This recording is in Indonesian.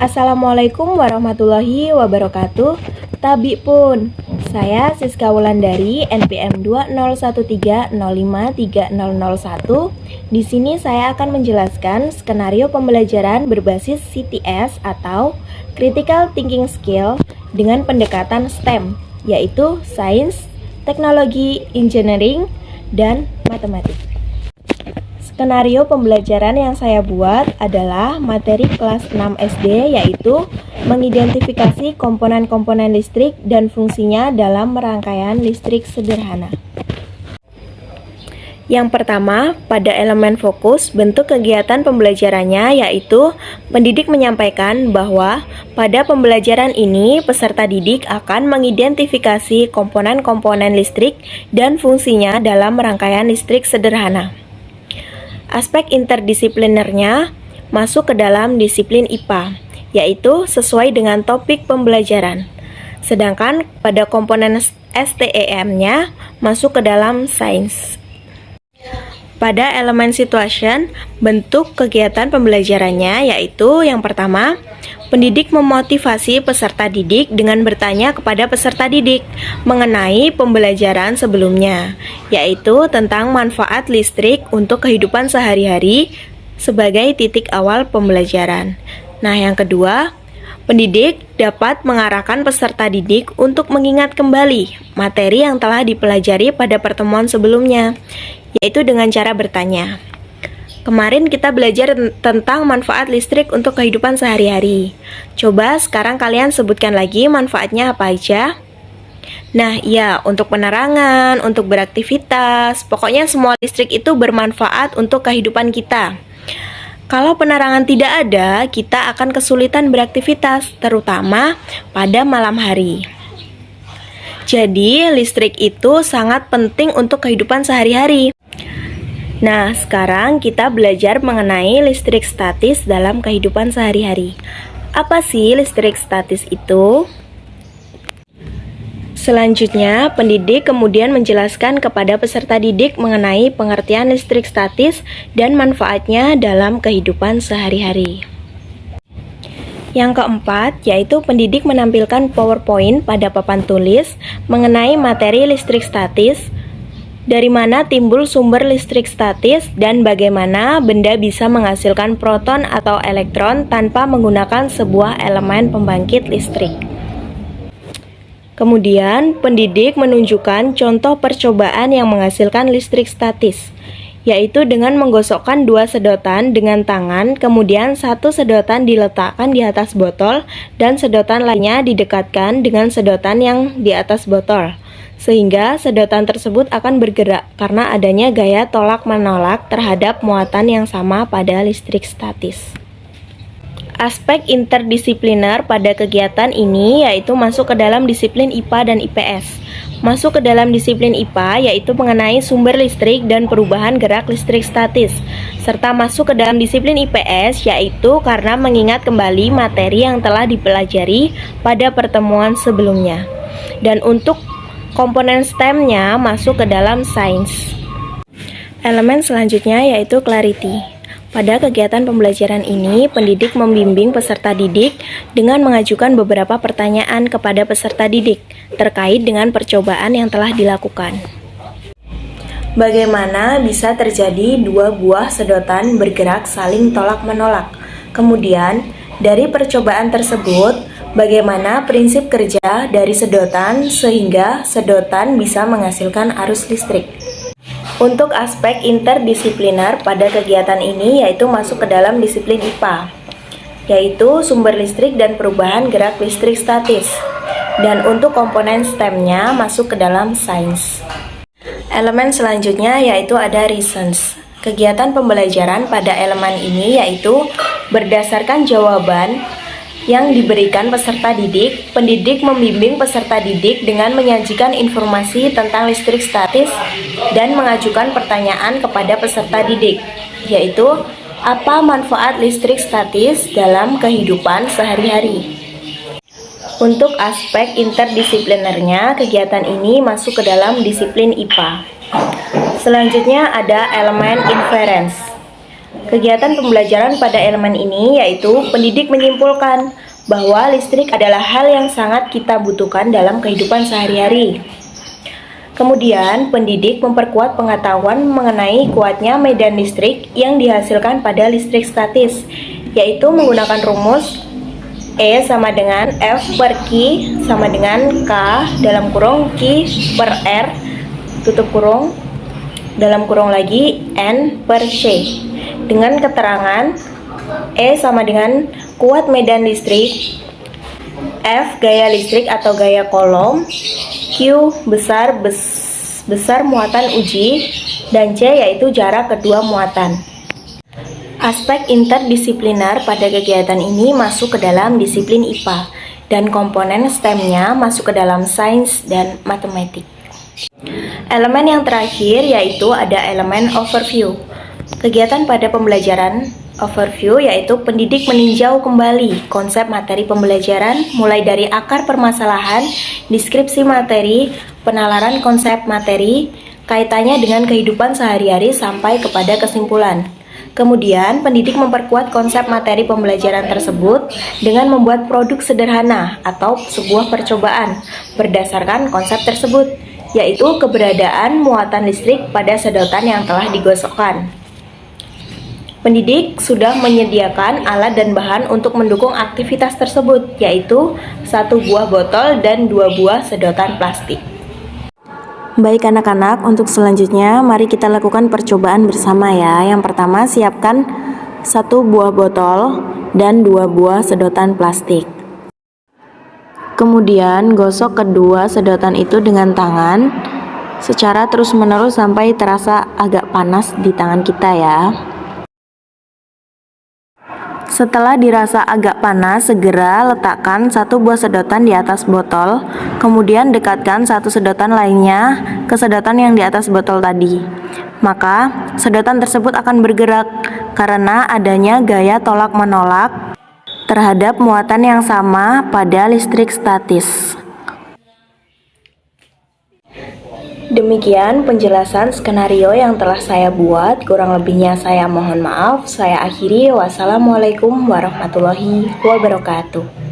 Assalamualaikum warahmatullahi wabarakatuh. Tabi pun, saya Siska Wulandari, NPM 2013053001. Di sini saya akan menjelaskan skenario pembelajaran berbasis CTS atau Critical Thinking Skill dengan pendekatan STEM, yaitu Sains, Teknologi, Engineering, dan Matematik. Skenario pembelajaran yang saya buat adalah materi kelas 6 SD, yaitu mengidentifikasi komponen-komponen listrik dan fungsinya dalam rangkaian listrik sederhana. Yang pertama, pada elemen fokus, bentuk kegiatan pembelajarannya yaitu pendidik menyampaikan bahwa pada pembelajaran ini peserta didik akan mengidentifikasi komponen-komponen listrik dan fungsinya dalam rangkaian listrik sederhana. Aspek interdisiplinernya masuk ke dalam disiplin IPA, yaitu sesuai dengan topik pembelajaran. Sedangkan pada komponen STEM-nya masuk ke dalam sains. Pada elemen situation, bentuk kegiatan pembelajarannya yaitu yang pertama, pendidik memotivasi peserta didik dengan bertanya kepada peserta didik mengenai pembelajaran sebelumnya, yaitu tentang manfaat listrik untuk kehidupan sehari-hari sebagai titik awal pembelajaran. Nah, yang kedua, pendidik dapat mengarahkan peserta didik untuk mengingat kembali materi yang telah dipelajari pada pertemuan sebelumnya, yaitu dengan cara bertanya. Kemarin kita belajar tentang manfaat listrik untuk kehidupan sehari-hari. Coba sekarang kalian sebutkan lagi manfaatnya apa aja? Nah, ya, untuk penerangan, untuk beraktivitas, pokoknya semua listrik itu bermanfaat untuk kehidupan kita. Kalau penerangan tidak ada, kita akan kesulitan beraktivitas, terutama pada malam hari. Jadi, listrik itu sangat penting untuk kehidupan sehari-hari. Nah, sekarang kita belajar mengenai listrik statis dalam kehidupan sehari-hari. Apa sih listrik statis itu? Selanjutnya, pendidik kemudian menjelaskan kepada peserta didik mengenai pengertian listrik statis dan manfaatnya dalam kehidupan sehari-hari. Yang keempat, yaitu pendidik menampilkan PowerPoint pada papan tulis mengenai materi listrik statis, dari mana timbul sumber listrik statis, dan bagaimana benda bisa menghasilkan proton atau elektron tanpa menggunakan sebuah elemen pembangkit listrik. Kemudian, pendidik menunjukkan contoh percobaan yang menghasilkan listrik statis, yaitu dengan menggosokkan dua sedotan dengan tangan, kemudian satu sedotan diletakkan di atas botol, dan sedotan lainnya didekatkan dengan sedotan yang di atas botol, sehingga sedotan tersebut akan bergerak karena adanya gaya tolak-menolak terhadap muatan yang sama pada listrik statis. Aspek interdisipliner pada kegiatan ini yaitu masuk ke dalam disiplin IPA dan IPS. Masuk ke dalam disiplin IPA yaitu mengenai sumber listrik dan perubahan gerak listrik statis, serta masuk ke dalam disiplin IPS yaitu karena mengingat kembali materi yang telah dipelajari pada pertemuan sebelumnya. Dan untuk komponen STEM-nya masuk ke dalam sains. Elemen selanjutnya yaitu clarity. Pada kegiatan pembelajaran ini, pendidik membimbing peserta didik dengan mengajukan beberapa pertanyaan kepada peserta didik terkait dengan percobaan yang telah dilakukan. Bagaimana bisa terjadi dua buah sedotan bergerak saling tolak-menolak? Kemudian, dari percobaan tersebut, bagaimana prinsip kerja dari sedotan sehingga sedotan bisa menghasilkan arus listrik? Untuk aspek interdisipliner pada kegiatan ini yaitu masuk ke dalam disiplin IPA, yaitu sumber listrik dan perubahan gerak listrik statis. Dan untuk komponen STEM-nya masuk ke dalam sains. Elemen selanjutnya yaitu ada reasons. Kegiatan pembelajaran pada elemen ini yaitu berdasarkan jawaban yang diberikan peserta didik, pendidik membimbing peserta didik dengan menyajikan informasi tentang listrik statis dan mengajukan pertanyaan kepada peserta didik, yaitu apa manfaat listrik statis dalam kehidupan sehari-hari. Untuk aspek interdisiplinernya, kegiatan ini masuk ke dalam disiplin IPA. Selanjutnya ada elemen inference. Kegiatan pembelajaran pada elemen ini yaitu pendidik menyimpulkan bahwa listrik adalah hal yang sangat kita butuhkan dalam kehidupan sehari-hari. Kemudian, pendidik memperkuat pengetahuan mengenai kuatnya medan listrik yang dihasilkan pada listrik statis, yaitu menggunakan rumus E sama dengan F per Q sama dengan K dalam kurung Q per R tutup kurung dalam kurung lagi N per C, dengan keterangan E sama dengan kuat medan listrik, F gaya listrik atau gaya kolom, Q besar muatan uji, dan C yaitu jarak kedua muatan. Aspek interdisipliner pada kegiatan ini masuk ke dalam disiplin IPA, dan komponen STEM-nya masuk ke dalam sains dan matematik. Elemen yang terakhir yaitu ada elemen overview. Kegiatan pada pembelajaran overview yaitu pendidik meninjau kembali konsep materi pembelajaran mulai dari akar permasalahan, deskripsi materi, penalaran konsep materi, kaitannya dengan kehidupan sehari-hari sampai kepada kesimpulan. Kemudian, pendidik memperkuat konsep materi pembelajaran tersebut dengan membuat produk sederhana atau sebuah percobaan berdasarkan konsep tersebut, yaitu keberadaan muatan listrik pada sedotan yang telah digosokkan. Pendidik sudah menyediakan alat dan bahan untuk mendukung aktivitas tersebut, yaitu 1 buah botol dan 2 buah sedotan plastik. Baik anak-anak, untuk selanjutnya mari kita lakukan percobaan bersama ya. Yang pertama, siapkan 1 buah botol dan 2 buah sedotan plastik. Kemudian gosok kedua sedotan itu dengan tangan secara terus-menerus sampai terasa agak panas di tangan kita ya. Setelah dirasa agak panas, segera letakkan 1 buah sedotan di atas botol, kemudian dekatkan 1 sedotan lainnya ke sedotan yang di atas botol tadi. Maka, sedotan tersebut akan bergerak karena adanya gaya tolak-menolak terhadap muatan yang sama pada listrik statis. Demikian penjelasan skenario yang telah saya buat. Kurang lebihnya saya mohon maaf. Saya akhiri. Wassalamualaikum warahmatullahi wabarakatuh.